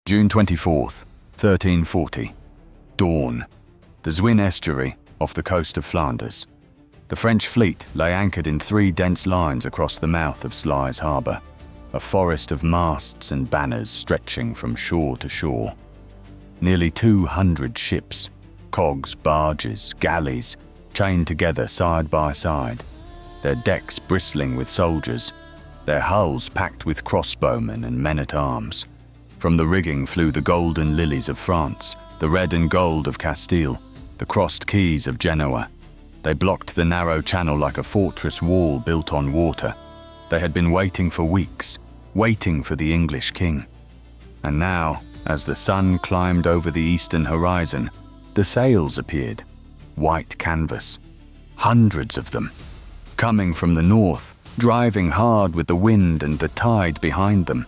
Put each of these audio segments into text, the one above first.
June 24th, 1340. Dawn. The Zwin estuary off the coast of Flanders. The French fleet lay anchored in 3 dense lines across the mouth of Sluys harbour, a forest of masts and banners stretching from shore to shore. Nearly 200 ships, cogs, barges, galleys, chained together side by side, their decks bristling with soldiers, their hulls packed with crossbowmen and men-at-arms. From the rigging flew the golden lilies of France, the red and gold of Castile, the crossed quays of Genoa. They blocked the narrow channel like a fortress wall built on water. They had been waiting for weeks, waiting for the English king. And now, as the sun climbed over the eastern horizon, the sails appeared, white canvas, hundreds of them, coming from the north, driving hard with the wind and the tide behind them.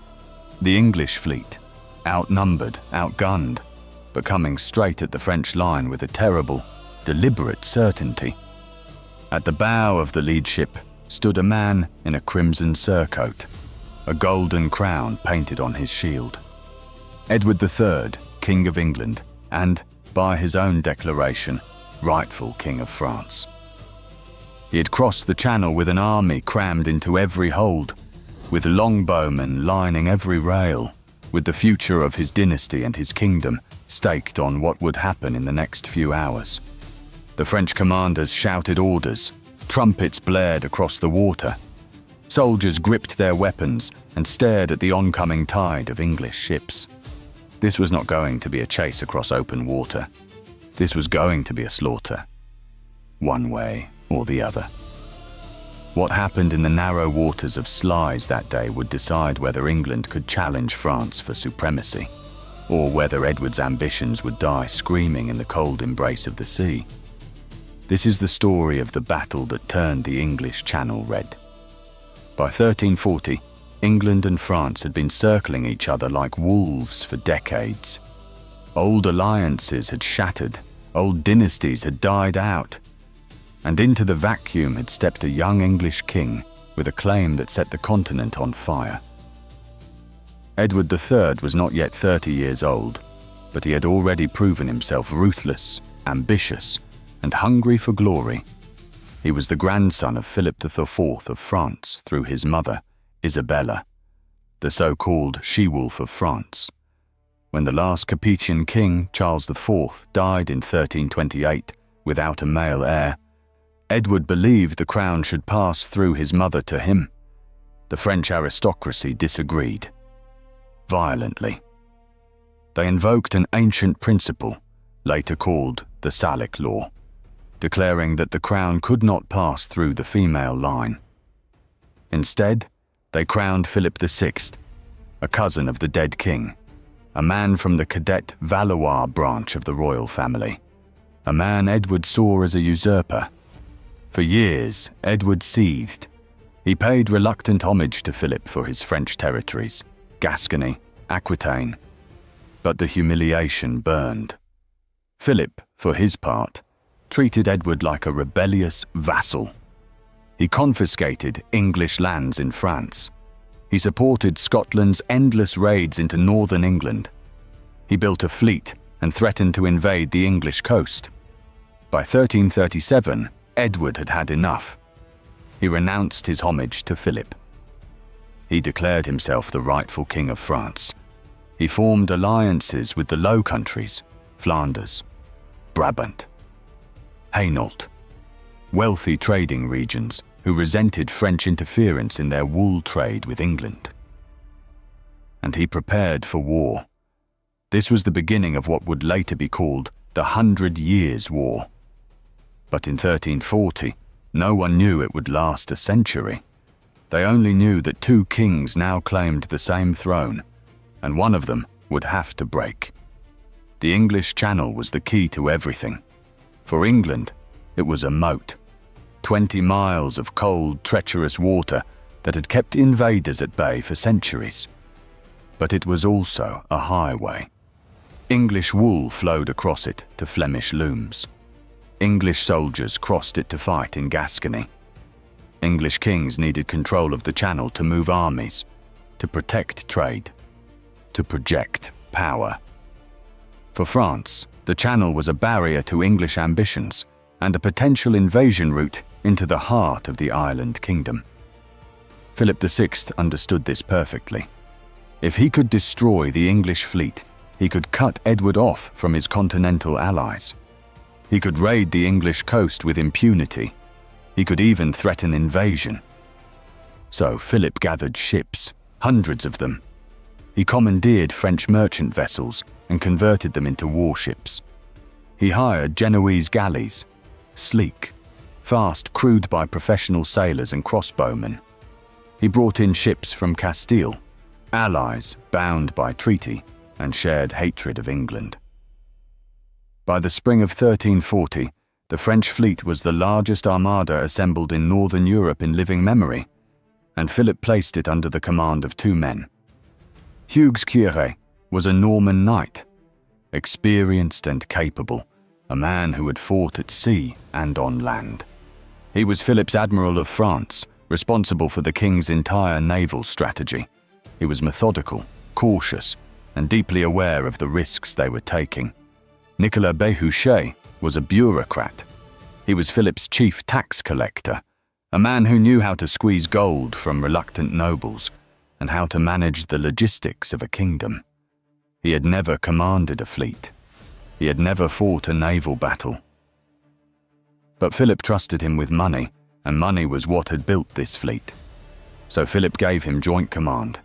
The English fleet, outnumbered, outgunned, but coming straight at the French line with a terrible, deliberate certainty. At the bow of the lead ship stood a man in a crimson surcoat, a golden crown painted on his shield. Edward III, King of England, and, by his own declaration, rightful King of France. He had crossed the channel with an army crammed into every hold, with longbowmen lining every rail, with the future of his dynasty and his kingdom staked on what would happen in the next few hours. The French commanders shouted orders, trumpets blared across the water. Soldiers gripped their weapons and stared at the oncoming tide of English ships. This was not going to be a chase across open water. This was going to be a slaughter, one way or the other. What happened in the narrow waters of Sluys that day would decide whether England could challenge France for supremacy, or whether Edward's ambitions would die screaming in the cold embrace of the sea. This is the story of the battle that turned the English Channel red. By 1340, England and France had been circling each other like wolves for decades. Old alliances had shattered, old dynasties had died out, and into the vacuum had stepped a young English king with a claim that set the continent on fire. Edward III was not yet 30 years old, but he had already proven himself ruthless, ambitious, and hungry for glory. He was the grandson of Philip IV of France through his mother, Isabella, the so-called she-wolf of France. When the last Capetian king, Charles IV, died in 1328 without a male heir, Edward believed the crown should pass through his mother to him. The French aristocracy disagreed, violently. They invoked an ancient principle, later called the Salic law, declaring that the crown could not pass through the female line. Instead, they crowned Philip VI, a cousin of the dead king, a man from the cadet Valois branch of the royal family, a man Edward saw as a usurper. For years, Edward seethed. He paid reluctant homage to Philip for his French territories, Gascony, Aquitaine. But the humiliation burned. Philip, for his part, treated Edward like a rebellious vassal. He confiscated English lands in France. He supported Scotland's endless raids into northern England. He built a fleet and threatened to invade the English coast. By 1337, Edward had had enough. He renounced his homage to Philip. He declared himself the rightful king of France. He formed alliances with the Low Countries, Flanders, Brabant, Hainault, wealthy trading regions who resented French interference in their wool trade with England. And he prepared for war. This was the beginning of what would later be called the 100 Years' War. But in 1340, no one knew it would last a century. They only knew that 2 kings now claimed the same throne, and one of them would have to break. The English Channel was the key to everything. For England, it was a moat, 20 miles of cold, treacherous water that had kept invaders at bay for centuries. But it was also a highway. English wool flowed across it to Flemish looms. English soldiers crossed it to fight in Gascony. English kings needed control of the channel to move armies, to protect trade, to project power. For France, the Channel was a barrier to English ambitions and a potential invasion route into the heart of the island kingdom. Philip VI understood this perfectly. If he could destroy the English fleet, he could cut Edward off from his continental allies. He could raid the English coast with impunity. He could even threaten invasion. So Philip gathered ships, hundreds of them. He commandeered French merchant vessels and converted them into warships. He hired Genoese galleys, sleek, fast, crewed by professional sailors and crossbowmen. He brought in ships from Castile, allies bound by treaty and shared hatred of England. By the spring of 1340, the French fleet was the largest armada assembled in northern Europe in living memory, and Philip placed it under the command of two men. Hugues Quire was a Norman knight, experienced and capable, a man who had fought at sea and on land. He was Philip's admiral of France, responsible for the king's entire naval strategy. He was methodical, cautious, and deeply aware of the risks they were taking. Nicolas Béhuchet was a bureaucrat. He was Philip's chief tax collector, a man who knew how to squeeze gold from reluctant nobles and how to manage the logistics of a kingdom. He had never commanded a fleet. He had never fought a naval battle. But Philip trusted him with money, and money was what had built this fleet. So Philip gave him joint command.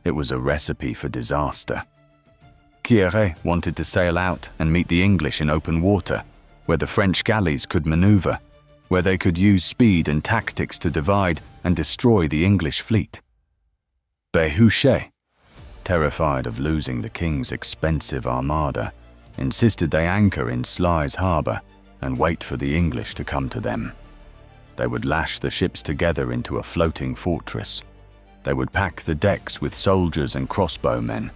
It was a recipe for disaster. Quire wanted to sail out and meet the English in open water, where the French galleys could maneuver, where they could use speed and tactics to divide and destroy the English fleet. Béhuchet, terrified of losing the king's expensive armada, insisted they anchor in Sluys harbour and wait for the English to come to them. They would lash the ships together into a floating fortress. They would pack the decks with soldiers and crossbowmen.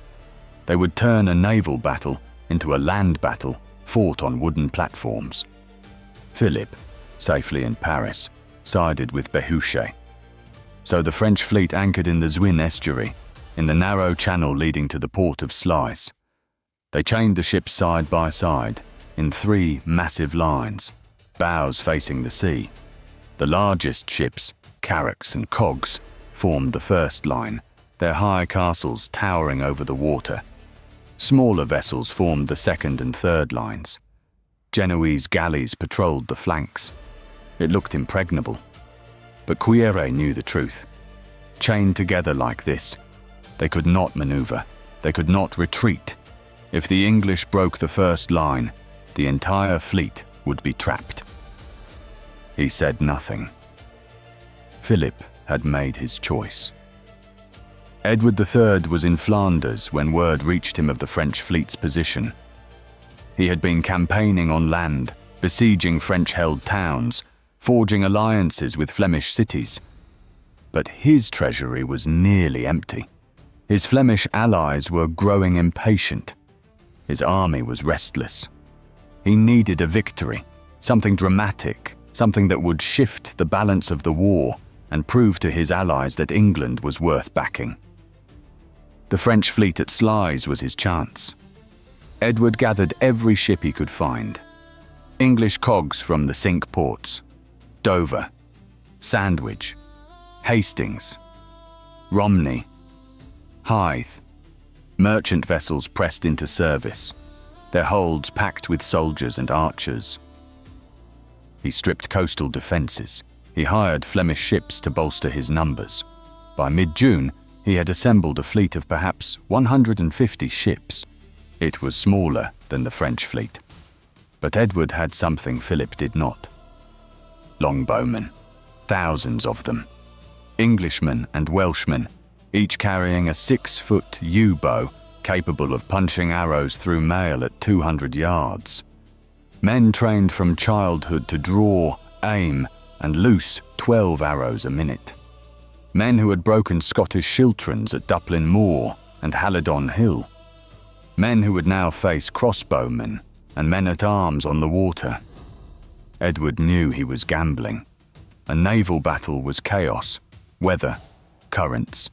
They would turn a naval battle into a land battle fought on wooden platforms. Philip, safely in Paris, sided with Béhuchet. So the French fleet anchored in the Zwin estuary, in the narrow channel leading to the port of Sluys. They chained the ships side by side, in three massive lines, bows facing the sea. The largest ships, carracks and cogs, formed the first line, their high castles towering over the water. Smaller vessels formed the second and third lines. Genoese galleys patrolled the flanks. It looked impregnable. But Quire knew the truth. Chained together like this, they could not maneuver, they could not retreat. If the English broke the first line, the entire fleet would be trapped. He said nothing. Philip had made his choice. Edward III was in Flanders when word reached him of the French fleet's position. He had been campaigning on land, besieging French-held towns, forging alliances with Flemish cities. But his treasury was nearly empty. His Flemish allies were growing impatient. His army was restless. He needed a victory, something dramatic, something that would shift the balance of the war and prove to his allies that England was worth backing. The French fleet at Sluys was his chance. Edward gathered every ship he could find. English cogs from the Cinque Ports, Dover, Sandwich, Hastings, Romney, Hythe. Merchant vessels pressed into service, their holds packed with soldiers and archers. He stripped coastal defences. He hired Flemish ships to bolster his numbers. By mid-June, he had assembled a fleet of perhaps 150 ships. It was smaller than the French fleet. But Edward had something Philip did not. Longbowmen, thousands of them. Englishmen and Welshmen, each carrying a 6-foot yew bow capable of punching arrows through mail at 200 yards. Men trained from childhood to draw, aim, and loose 12 arrows a minute. Men who had broken Scottish schiltrons at Duplin Moor and Halidon Hill. Men who would now face crossbowmen and men-at-arms on the water. Edward knew he was gambling. A naval battle was chaos, weather, currents,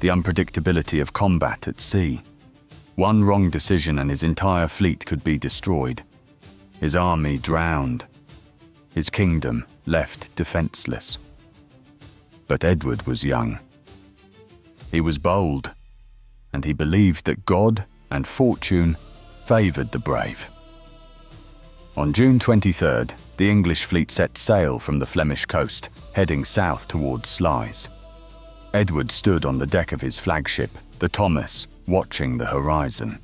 the unpredictability of combat at sea. One wrong decision and his entire fleet could be destroyed. His army drowned. His kingdom left defenseless. But Edward was young. He was bold, and he believed that God and fortune favoured the brave. On June 23rd, the English fleet set sail from the Flemish coast, heading south towards Sluys. Edward stood on the deck of his flagship, the Thomas, watching the horizon.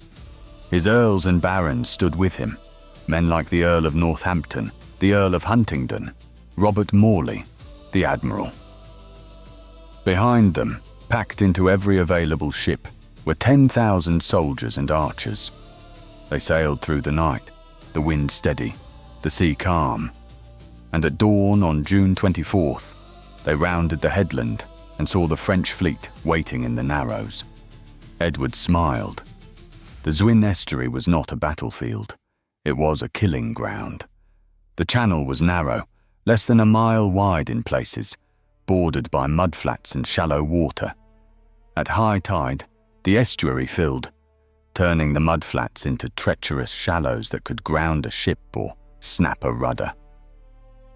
His earls and barons stood with him, men like the Earl of Northampton, the Earl of Huntingdon, Robert Morley, the admiral. Behind them, packed into every available ship, were 10,000 soldiers and archers. They sailed through the night, the wind steady, the sea calm, and at dawn on June 24th, they rounded the headland and saw the French fleet waiting in the narrows. Edward smiled. The Zwin estuary was not a battlefield. It was a killing ground. The channel was narrow, less than a mile wide in places, bordered by mudflats and shallow water. At high tide, the estuary filled, turning the mudflats into treacherous shallows that could ground a ship or snap a rudder.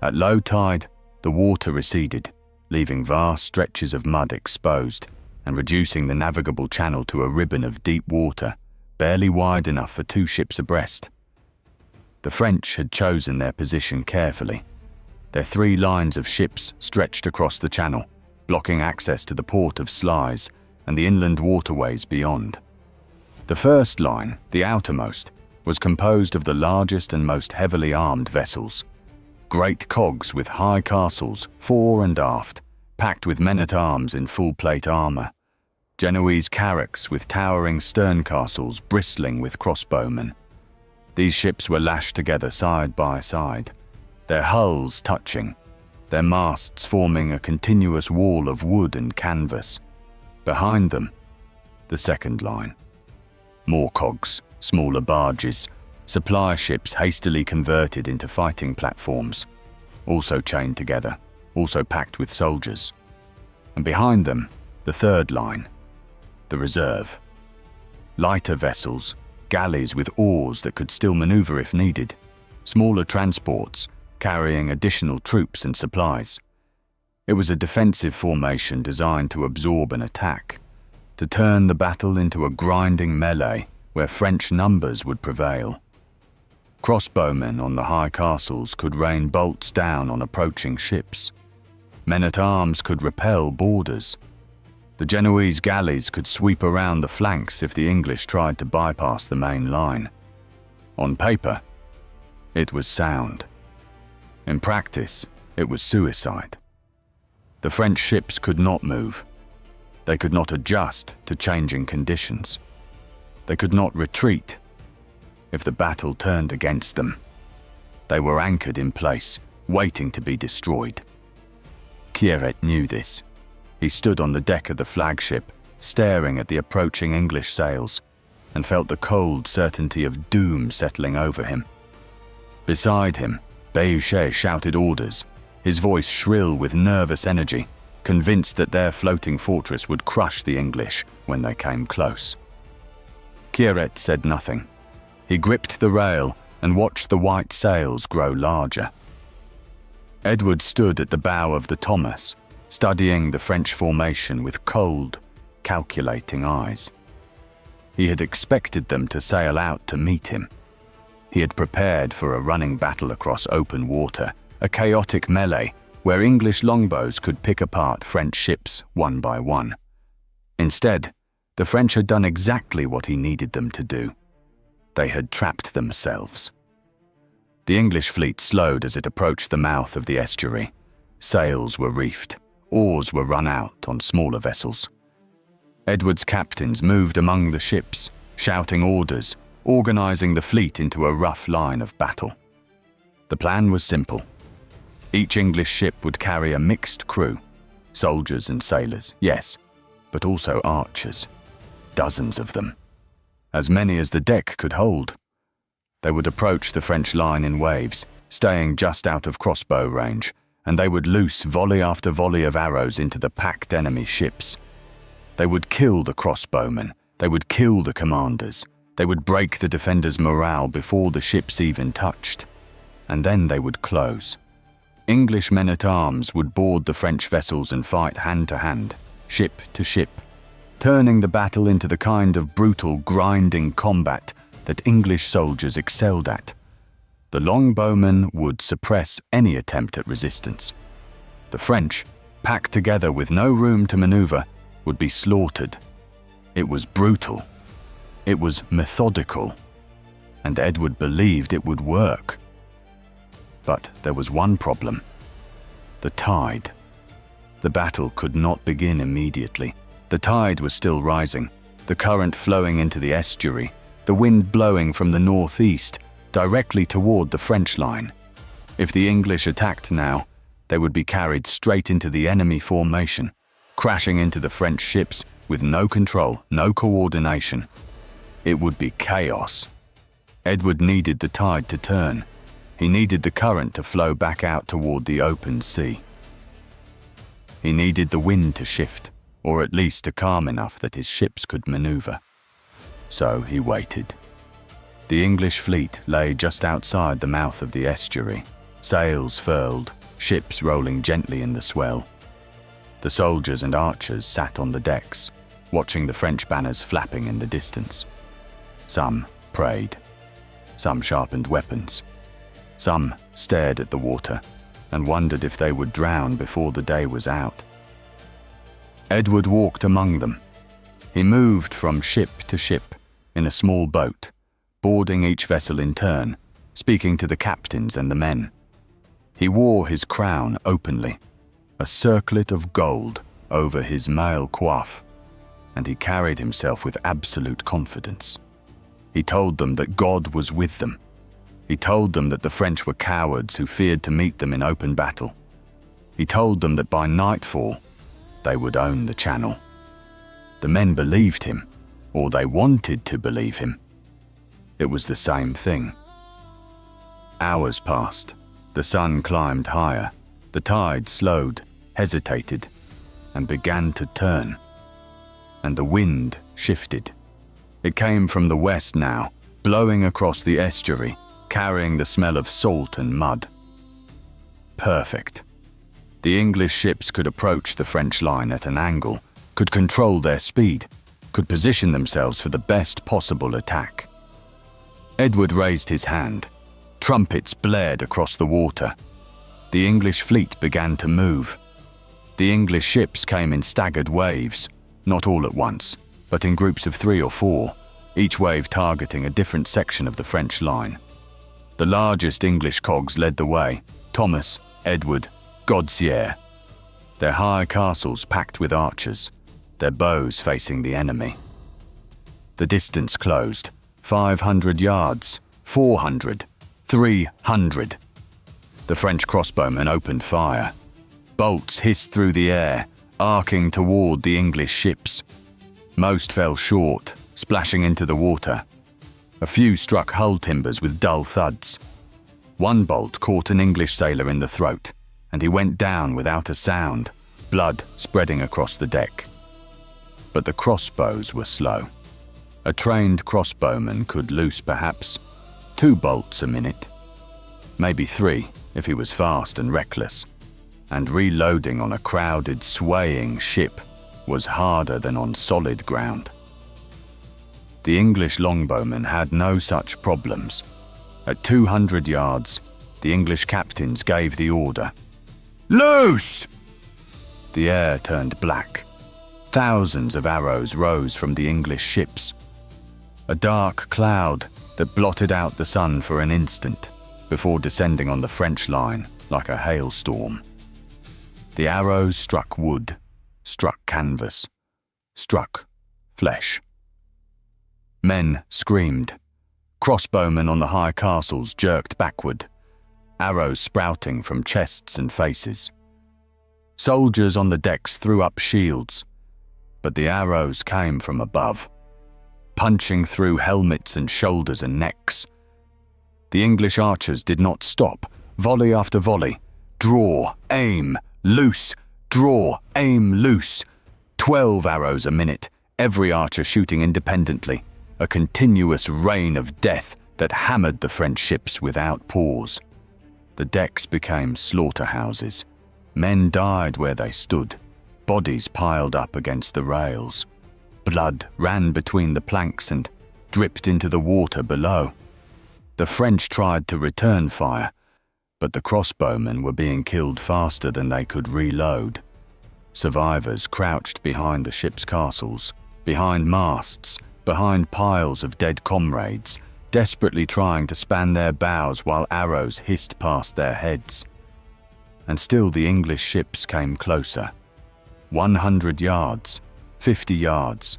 At low tide, the water receded, leaving vast stretches of mud exposed and reducing the navigable channel to a ribbon of deep water, barely wide enough for 2 ships abreast. The French had chosen their position carefully. Their 3 lines of ships stretched across the channel, blocking access to the port of Sluys and the inland waterways beyond. The first line, the outermost, was composed of the largest and most heavily armed vessels. Great cogs with high castles, fore and aft, packed with men-at-arms in full-plate armour. Genoese carracks with towering stern castles bristling with crossbowmen. These ships were lashed together side by side, their hulls touching, their masts forming a continuous wall of wood and canvas. Behind them, the second line. More cogs, smaller barges, supply ships hastily converted into fighting platforms, also chained together, also packed with soldiers. And behind them, the third line, the reserve. Lighter vessels, galleys with oars that could still maneuver if needed, smaller transports carrying additional troops and supplies. It was a defensive formation designed to absorb an attack, to turn the battle into a grinding melee where French numbers would prevail. Crossbowmen on the high castles could rain bolts down on approaching ships. Men-at-arms could repel boarders. The Genoese galleys could sweep around the flanks if the English tried to bypass the main line. On paper, it was sound. In practice, it was suicide. The French ships could not move. They could not adjust to changing conditions. They could not retreat if the battle turned against them. They were anchored in place, waiting to be destroyed. Kieret knew this. He stood on the deck of the flagship, staring at the approaching English sails, and felt the cold certainty of doom settling over him. Beside him, Béhuchet shouted orders, his voice shrill with nervous energy, convinced that their floating fortress would crush the English when they came close. Kieret said nothing. He gripped the rail and watched the white sails grow larger. Edward stood at the bow of the Thomas, studying the French formation with cold, calculating eyes. He had expected them to sail out to meet him. He had prepared for a running battle across open water, a chaotic melee where English longbows could pick apart French ships one by one. Instead, the French had done exactly what he needed them to do. They had trapped themselves. The English fleet slowed as it approached the mouth of the estuary. Sails were reefed, oars were run out on smaller vessels. Edward's captains moved among the ships, shouting orders, organizing the fleet into a rough line of battle. The plan was simple. Each English ship would carry a mixed crew, soldiers and sailors, yes, but also archers. Dozens of them. As many as the deck could hold. They would approach the French line in waves, staying just out of crossbow range, and they would loose volley after volley of arrows into the packed enemy ships. They would kill the crossbowmen, They would kill the commanders. They would break the defenders' morale before the ships even touched. And then they would close. English men-at-arms would board the French vessels and fight hand-to-hand, ship to ship, turning the battle into the kind of brutal, grinding combat that English soldiers excelled at. The longbowmen would suppress any attempt at resistance. The French, packed together with no room to maneuver, would be slaughtered. It was brutal. It was methodical. And Edward believed it would work. But there was one problem. The tide. The battle could not begin immediately. The tide was still rising, the current flowing into the estuary, the wind blowing from the northeast, directly toward the French line. If the English attacked now, they would be carried straight into the enemy formation, crashing into the French ships with no control, no coordination. It would be chaos. Edward needed the tide to turn. He needed the current to flow back out toward the open sea. He needed the wind to shift, or at least to calm enough that his ships could maneuver. So he waited. The English fleet lay just outside the mouth of the estuary, sails furled, ships rolling gently in the swell. The soldiers and archers sat on the decks, watching the French banners flapping in the distance. Some prayed. Some sharpened weapons. Some stared at the water and wondered if they would drown before the day was out. Edward walked among them. He moved from ship to ship in a small boat, boarding each vessel in turn, speaking to the captains and the men. He wore his crown openly, a circlet of gold over his mail coif, and he carried himself with absolute confidence. He told them that God was with them. He told them that the French were cowards who feared to meet them in open battle. He told them that by nightfall, they would own the Channel. The men believed him, or they wanted to believe him. It was the same thing. Hours passed. The sun climbed higher. The tide slowed, hesitated, and began to turn. And the wind shifted. It came from the west now, blowing across the estuary, carrying the smell of salt and mud. Perfect. The English ships could approach the French line at an angle, could control their speed, could position themselves for the best possible attack. Edward raised his hand. Trumpets blared across the water. The English fleet began to move. The English ships came in staggered waves, not all at once, but in groups of 3 or 4, each wave targeting a different section of the French line. The largest English cogs led the way, Thomas, Edward, Godsier, their high castles packed with archers, their bows facing the enemy. The distance closed, 500 yards, 400, 300. The French crossbowmen opened fire. Bolts hissed through the air, arcing toward the English ships. Most fell short, splashing into the water. A few struck hull timbers with dull thuds. One bolt caught an English sailor in the throat, and he went down without a sound, blood spreading across the deck. But the crossbows were slow. A trained crossbowman could loose perhaps 2 bolts a minute, maybe 3 if he was fast and reckless, and reloading on a crowded, swaying ship was harder than on solid ground. The English longbowmen had no such problems. At 200 yards, the English captains gave the order, "Loose!" The air turned black. Thousands of arrows rose from the English ships. A dark cloud that blotted out the sun for an instant before descending on the French line like a hailstorm. The arrows struck wood, struck canvas, struck flesh. Men screamed. Crossbowmen on the high castles jerked backward, arrows sprouting from chests and faces. Soldiers on the decks threw up shields, but the arrows came from above, punching through helmets and shoulders and necks. The English archers did not stop, volley after volley. Draw, aim, loose, draw, aim, loose. 12 arrows a minute, every archer shooting independently, a continuous rain of death that hammered the French ships without pause. The decks became slaughterhouses. Men died where they stood, bodies piled up against the rails. Blood ran between the planks and dripped into the water below. The French tried to return fire, but the crossbowmen were being killed faster than they could reload. Survivors crouched behind the ship's castles, behind masts, behind piles of dead comrades, desperately trying to span their bows while arrows hissed past their heads. And still the English ships came closer. 100 yards, 50 yards,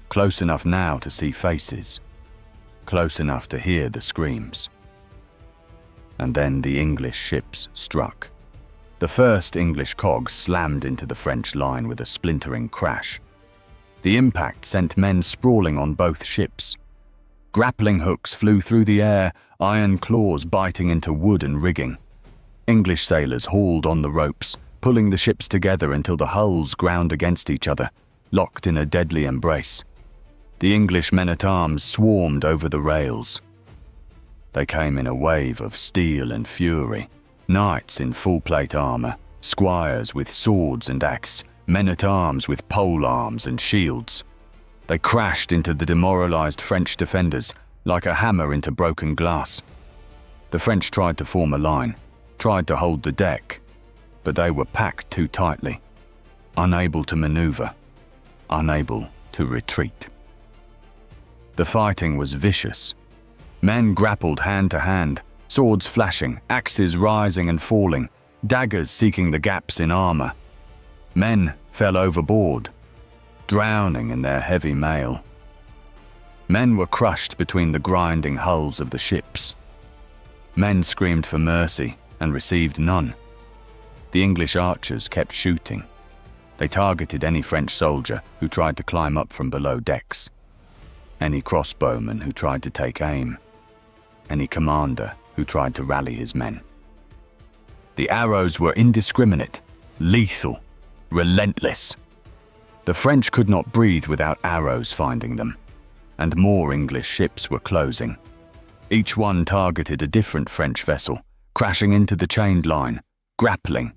close enough now to see faces, close enough to hear the screams. And then the English ships struck. The first English cog slammed into the French line with a splintering crash. The impact sent men sprawling on both ships. Grappling hooks flew through the air, iron claws biting into wood and rigging. English sailors hauled on the ropes, pulling the ships together until the hulls ground against each other, locked in a deadly embrace. The English men-at-arms swarmed over the rails. They came in a wave of steel and fury, knights in full-plate armor, squires with swords and axe, men-at-arms with pole-arms and shields. They crashed into the demoralized French defenders like a hammer into broken glass. The French tried to form a line, tried to hold the deck, but they were packed too tightly, unable to maneuver, unable to retreat. The fighting was vicious. Men grappled hand to hand, swords flashing, axes rising and falling, daggers seeking the gaps in armor. Men fell overboard, drowning in their heavy mail. Men were crushed between the grinding hulls of the ships. Men screamed for mercy and received none. The English archers kept shooting. They targeted any French soldier who tried to climb up from below decks, any crossbowman who tried to take aim, any commander who tried to rally his men. The arrows were indiscriminate, lethal, relentless. The French could not breathe without arrows finding them, and more English ships were closing. Each one targeted a different French vessel, crashing into the chained line, grappling,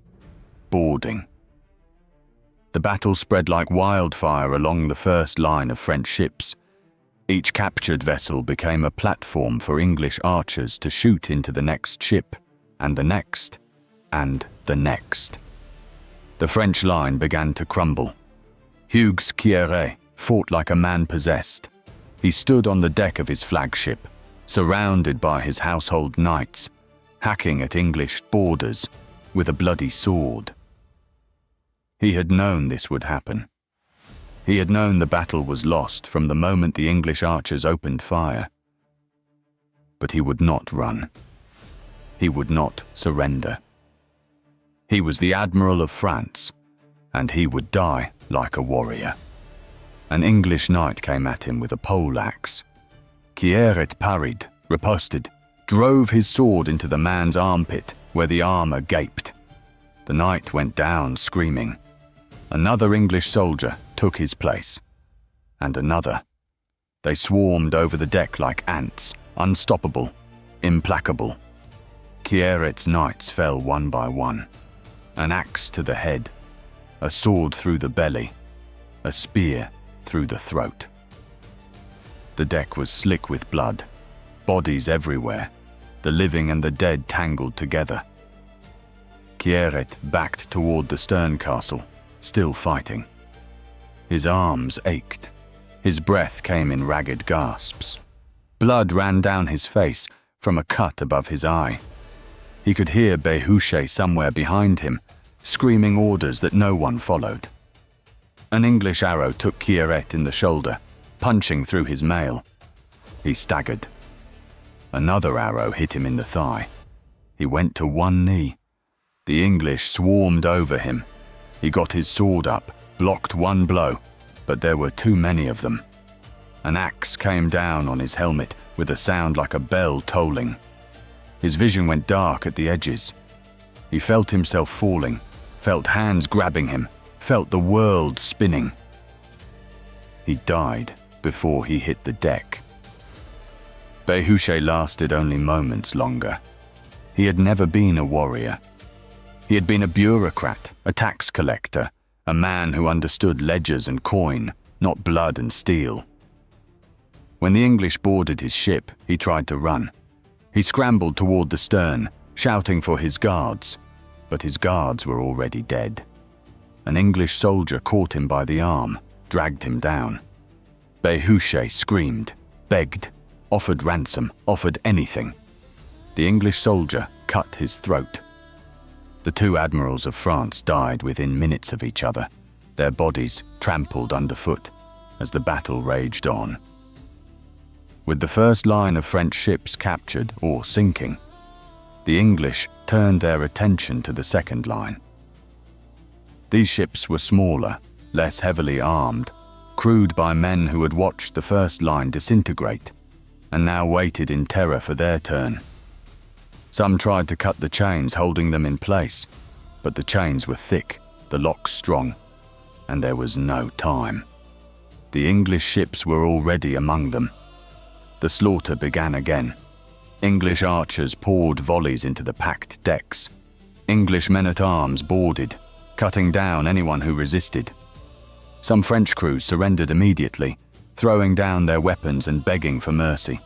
boarding. The battle spread like wildfire along the first line of French ships. Each captured vessel became a platform for English archers to shoot into the next ship, and the next, and the next. The French line began to crumble. Hugues Quieret fought like a man possessed. He stood on the deck of his flagship, surrounded by his household knights, hacking at English boarders with a bloody sword. He had known this would happen. He had known the battle was lost from the moment the English archers opened fire. But he would not run. He would not surrender. He was the Admiral of France, and he would die like a warrior. An English knight came at him with a pole-axe. Quieret parried, riposted, drove his sword into the man's armpit where the armor gaped. The knight went down screaming. Another English soldier took his place, and another. They swarmed over the deck like ants, unstoppable, implacable. Quieret's knights fell one by one. An axe to the head, a sword through the belly, a spear through the throat. The deck was slick with blood, bodies everywhere, the living and the dead tangled together. Quieret backed toward the stern castle, still fighting. His arms ached. His breath came in ragged gasps. Blood ran down his face from a cut above his eye. He could hear Béhuchet somewhere behind him, screaming orders that no one followed. An English arrow took Quieret in the shoulder, punching through his mail. He staggered. Another arrow hit him in the thigh. He went to one knee. The English swarmed over him. He got his sword up, blocked one blow, but there were too many of them. An axe came down on his helmet with a sound like a bell tolling. His vision went dark at the edges. He felt himself falling, felt hands grabbing him, felt the world spinning. he died before he hit the deck. Béhuchet lasted only moments longer. He had never been a warrior. He had been a bureaucrat, a tax collector, a man who understood ledgers and coin, not blood and steel. When the English boarded his ship, he tried to run. He scrambled toward the stern, shouting for his guards, but his guards were already dead. An English soldier caught him by the arm, dragged him down. Béhuchet screamed, begged, offered ransom, offered anything. The English soldier cut his throat. The two admirals of France died within minutes of each other, their bodies trampled underfoot as the battle raged on. With the first line of French ships captured or sinking, the English turned their attention to the second line. These ships were smaller, less heavily armed, crewed by men who had watched the first line disintegrate and now waited in terror for their turn. Some tried to cut the chains holding them in place, but the chains were thick, the locks strong, and there was no time. The English ships were already among them. The slaughter began again. English archers poured volleys into the packed decks. English men-at-arms boarded, cutting down anyone who resisted. Some French crews surrendered immediately, throwing down their weapons and begging for mercy.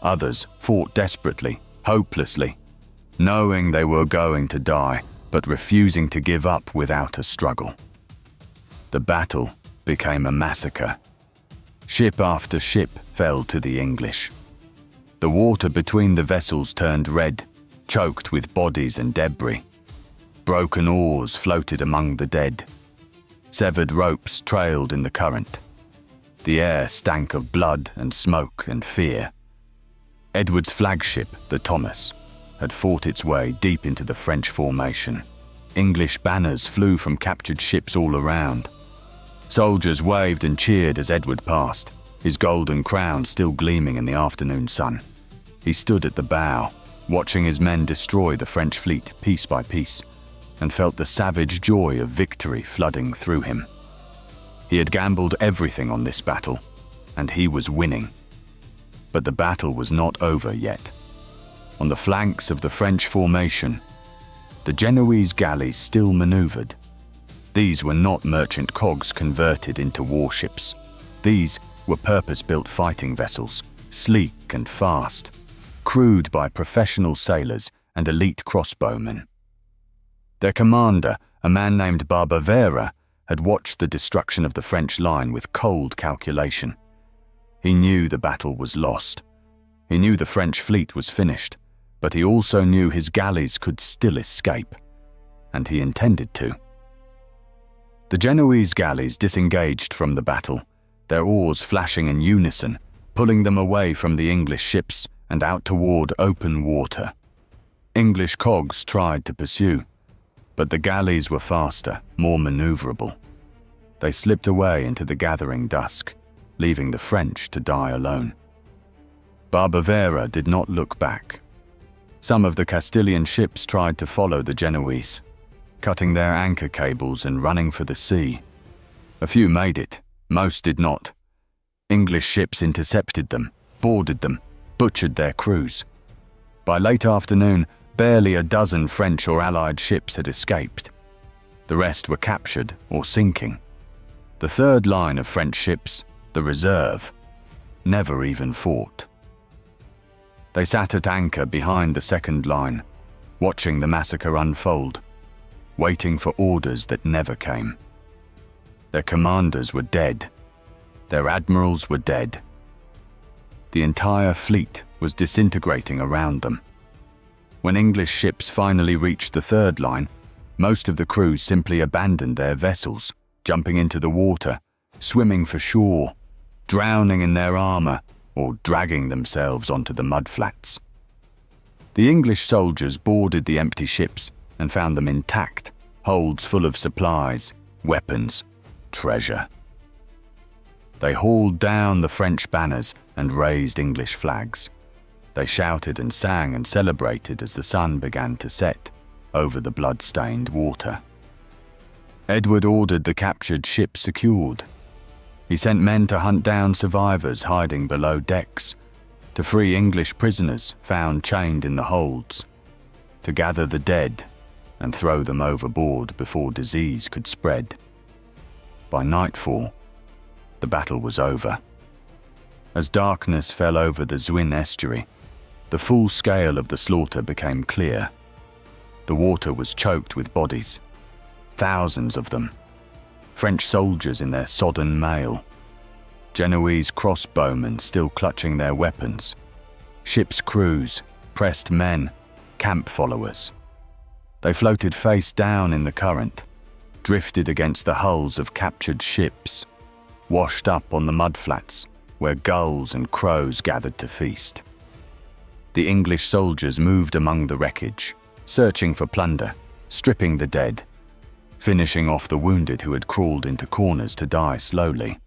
Others fought desperately, hopelessly, knowing they were going to die, but refusing to give up without a struggle. The battle became a massacre. Ship after ship fell to the English. The water between the vessels turned red, choked with bodies and debris. Broken oars floated among the dead. Severed ropes trailed in the current. The air stank of blood and smoke and fear. Edward's flagship, the Thomas, had fought its way deep into the French formation. English banners flew from captured ships all around. Soldiers waved and cheered as Edward passed, his golden crown still gleaming in the afternoon sun. He stood at the bow, watching his men destroy the French fleet piece by piece, and felt the savage joy of victory flooding through him. He had gambled everything on this battle, and he was winning. But the battle was not over yet. On the flanks of the French formation, the Genoese galleys still maneuvered. These were not merchant cogs converted into warships. These were purpose-built fighting vessels, sleek and fast, crewed by professional sailors and elite crossbowmen. Their commander, a man named Barbavera, had watched the destruction of the French line with cold calculation. He knew the battle was lost. He knew the French fleet was finished, but he also knew his galleys could still escape, and he intended to. The Genoese galleys disengaged from the battle, their oars flashing in unison, pulling them away from the English ships and out toward open water. English cogs tried to pursue, but the galleys were faster, more maneuverable. They slipped away into the gathering dusk, leaving the French to die alone. Barbavera did not look back. Some of the Castilian ships tried to follow the Genoese, cutting their anchor cables and running for the sea. A few made it, most did not. English ships intercepted them, boarded them, butchered their crews. By late afternoon, barely a dozen French or Allied ships had escaped. The rest were captured or sinking. The third line of French ships, the reserve, never even fought. They sat at anchor behind the second line, watching the massacre unfold, waiting for orders that never came. Their commanders were dead. Their admirals were dead. The entire fleet was disintegrating around them. When English ships finally reached the third line, most of the crews simply abandoned their vessels, jumping into the water, swimming for shore, drowning in their armor, or dragging themselves onto the mudflats. The English soldiers boarded the empty ships and found them intact, holds full of supplies, weapons, treasure. They hauled down the French banners and raised English flags. They shouted and sang and celebrated as the sun began to set over the blood-stained water. Edward ordered the captured ship secured. He sent men to hunt down survivors hiding below decks, to free English prisoners found chained in the holds, to gather the dead and throw them overboard before disease could spread. By nightfall, the battle was over. As darkness fell over the Zwin estuary, the full scale of the slaughter became clear. The water was choked with bodies, thousands of them. French soldiers in their sodden mail, Genoese crossbowmen still clutching their weapons, ship's crews, pressed men, camp followers. They floated face down in the current, drifted against the hulls of captured ships, washed up on the mudflats where gulls and crows gathered to feast. The English soldiers moved among the wreckage, searching for plunder, stripping the dead, finishing off the wounded who had crawled into corners to die slowly.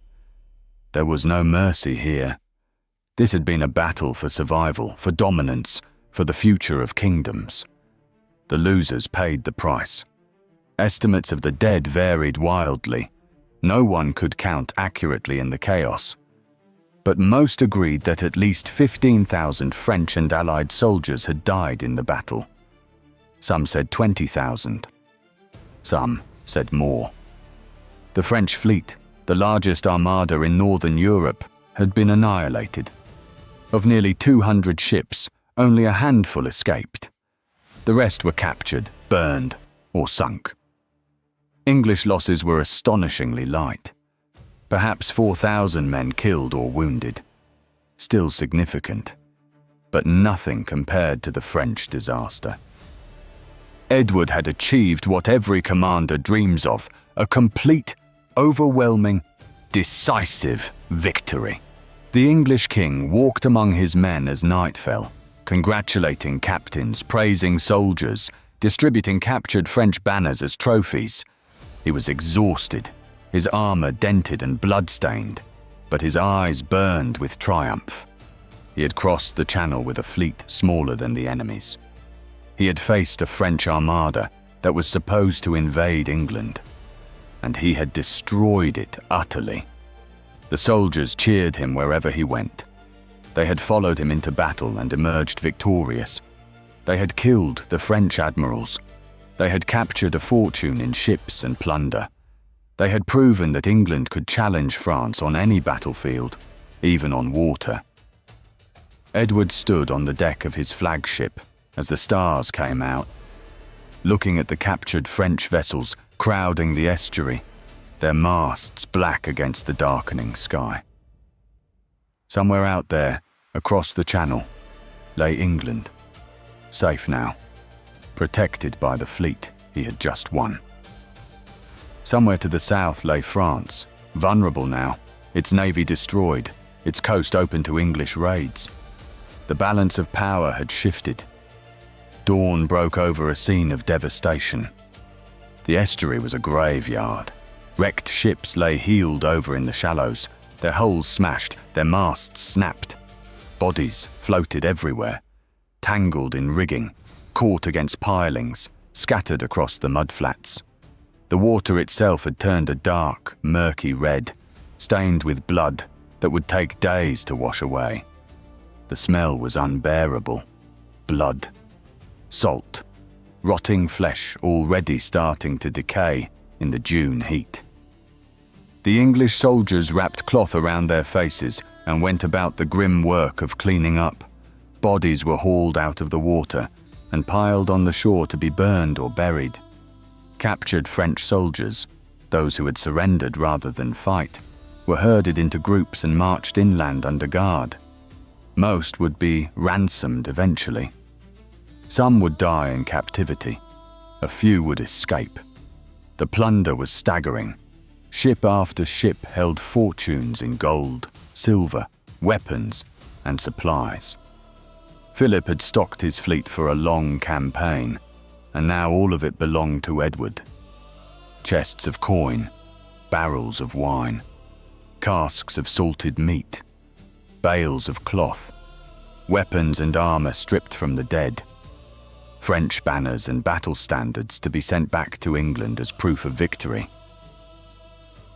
There was no mercy here. This had been a battle for survival, for dominance, for the future of kingdoms. The losers paid the price. Estimates of the dead varied wildly. No one could count accurately in the chaos. But most agreed that at least 15,000 French and Allied soldiers had died in the battle. Some said 20,000. Some said more. The French fleet, the largest armada in northern Europe, had been annihilated. Of nearly 200 ships, only a handful escaped. The rest were captured, burned, or sunk. English losses were astonishingly light. Perhaps 4,000 men killed or wounded. Still significant, but nothing compared to the French disaster. Edward had achieved what every commander dreams of, a complete, overwhelming, decisive victory. The English king walked among his men as night fell, congratulating captains, praising soldiers, distributing captured French banners as trophies. He was exhausted, his armor dented and blood-stained, but his eyes burned with triumph. He had crossed the channel with a fleet smaller than the enemy's. He had faced a French armada that was supposed to invade England, and he had destroyed it utterly. The soldiers cheered him wherever he went. They had followed him into battle and emerged victorious. They had killed the French admirals. They had captured a fortune in ships and plunder. They had proven that England could challenge France on any battlefield, even on water. Edward stood on the deck of his flagship as the stars came out, looking at the captured French vessels crowding the estuary, their masts black against the darkening sky. Somewhere out there, across the channel, lay England, safe now, protected by the fleet he had just won. Somewhere to the south lay France, vulnerable now, its navy destroyed, its coast open to English raids. The balance of power had shifted. Dawn broke over a scene of devastation. The estuary was a graveyard. Wrecked ships lay heeled over in the shallows, their hulls smashed, their masts snapped. Bodies floated everywhere, tangled in rigging, caught against pilings, scattered across the mudflats. The water itself had turned a dark, murky red, stained with blood that would take days to wash away. The smell was unbearable. Blood, salt, rotting flesh already starting to decay in the June heat. The English soldiers wrapped cloth around their faces and went about the grim work of cleaning up. Bodies were hauled out of the water and piled on the shore to be burned or buried. Captured French soldiers, those who had surrendered rather than fight, were herded into groups and marched inland under guard. Most would be ransomed eventually. Some would die in captivity. A few would escape. The plunder was staggering. Ship after ship held fortunes in gold, silver, weapons, and supplies. Philip had stocked his fleet for a long campaign, and now all of it belonged to Edward. Chests of coin, barrels of wine, casks of salted meat, bales of cloth, weapons and armor stripped from the dead, French banners and battle standards to be sent back to England as proof of victory.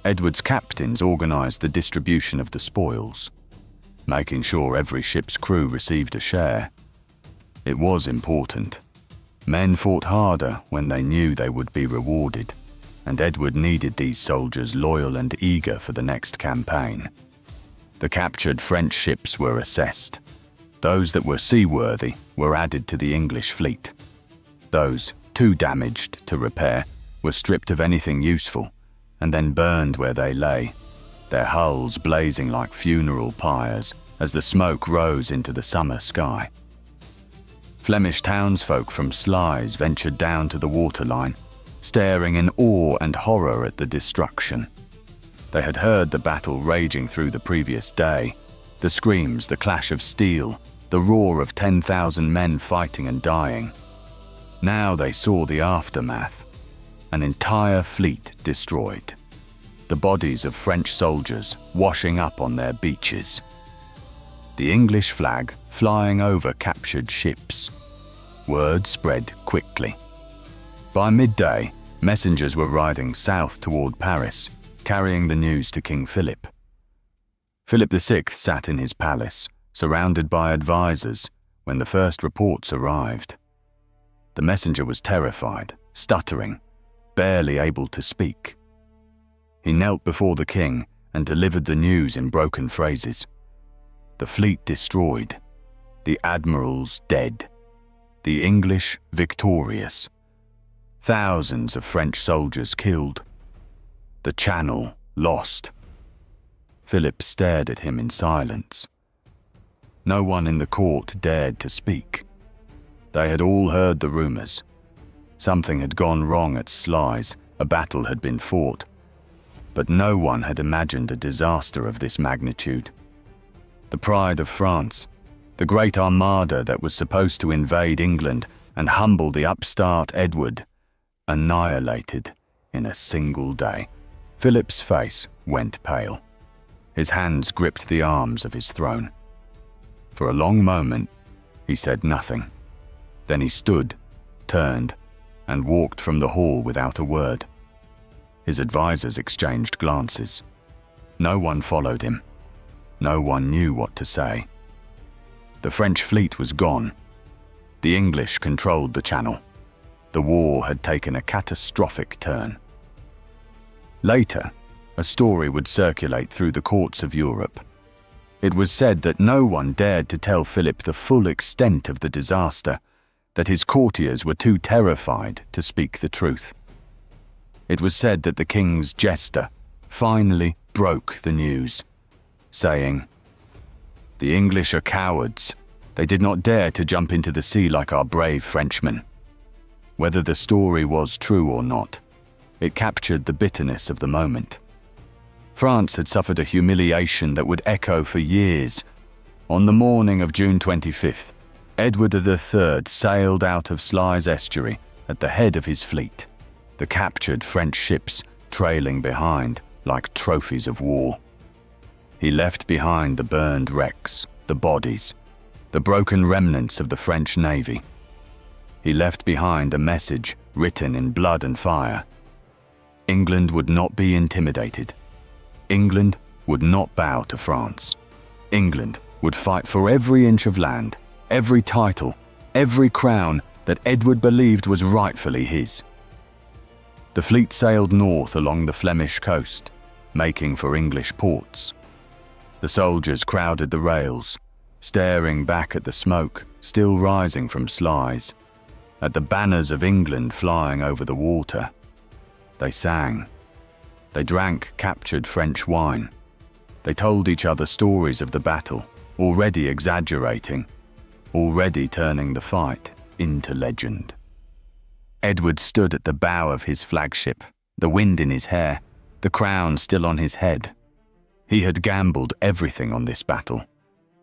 Edward's captains organised the distribution of the spoils, making sure every ship's crew received a share. It was important. Men fought harder when they knew they would be rewarded, and Edward needed these soldiers loyal and eager for the next campaign. The captured French ships were assessed. Those that were seaworthy were added to the English fleet. Those too damaged to repair were stripped of anything useful and then burned where they lay, their hulls blazing like funeral pyres as the smoke rose into the summer sky. Flemish townsfolk from Sluys ventured down to the waterline, staring in awe and horror at the destruction. They had heard the battle raging through the previous day, the screams, the clash of steel, the roar of 10,000 men fighting and dying. Now they saw the aftermath, an entire fleet destroyed, the bodies of French soldiers washing up on their beaches, the English flag flying over captured ships. Word spread quickly. By midday, messengers were riding south toward Paris, carrying the news to King Philip. Philip VI sat in his palace, surrounded by advisors, when the first reports arrived. The messenger was terrified, stuttering, barely able to speak. He knelt before the king and delivered the news in broken phrases. The fleet destroyed, the admirals dead, the English victorious, thousands of French soldiers killed, the Channel lost. Philip stared at him in silence. No one in the court dared to speak. They had all heard the rumours. Something had gone wrong at Sluys, a battle had been fought, but no one had imagined a disaster of this magnitude. The pride of France, the great armada that was supposed to invade England and humble the upstart Edward, annihilated in a single day. Philip's face went pale. His hands gripped the arms of his throne. For a long moment, he said nothing. Then he stood, turned, and walked from the hall without a word. His advisors exchanged glances. No one followed him. No one knew what to say. The French fleet was gone. The English controlled the Channel. The war had taken a catastrophic turn. Later, a story would circulate through the courts of Europe. It was said that no one dared to tell Philip the full extent of the disaster, that his courtiers were too terrified to speak the truth. It was said that the king's jester finally broke the news, saying, "The English are cowards. They did not dare to jump into the sea like our brave Frenchmen." Whether the story was true or not, it captured the bitterness of the moment. France had suffered a humiliation that would echo for years. On the morning of June 25th, Edward III sailed out of Sluys estuary at the head of his fleet, the captured French ships trailing behind like trophies of war. He left behind the burned wrecks, the bodies, the broken remnants of the French navy. He left behind a message written in blood and fire. England would not be intimidated. England would not bow to France. England would fight for every inch of land, every title, every crown that Edward believed was rightfully his. The fleet sailed north along the Flemish coast, making for English ports. The soldiers crowded the rails, staring back at the smoke still rising from Sluys, at the banners of England flying over the water. They sang. They drank captured French wine. They told each other stories of the battle, already exaggerating, already turning the fight into legend. Edward stood at the bow of his flagship, the wind in his hair, the crown still on his head. He had gambled everything on this battle.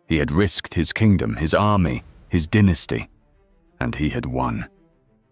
He had risked his kingdom, his army, his dynasty, and he had won.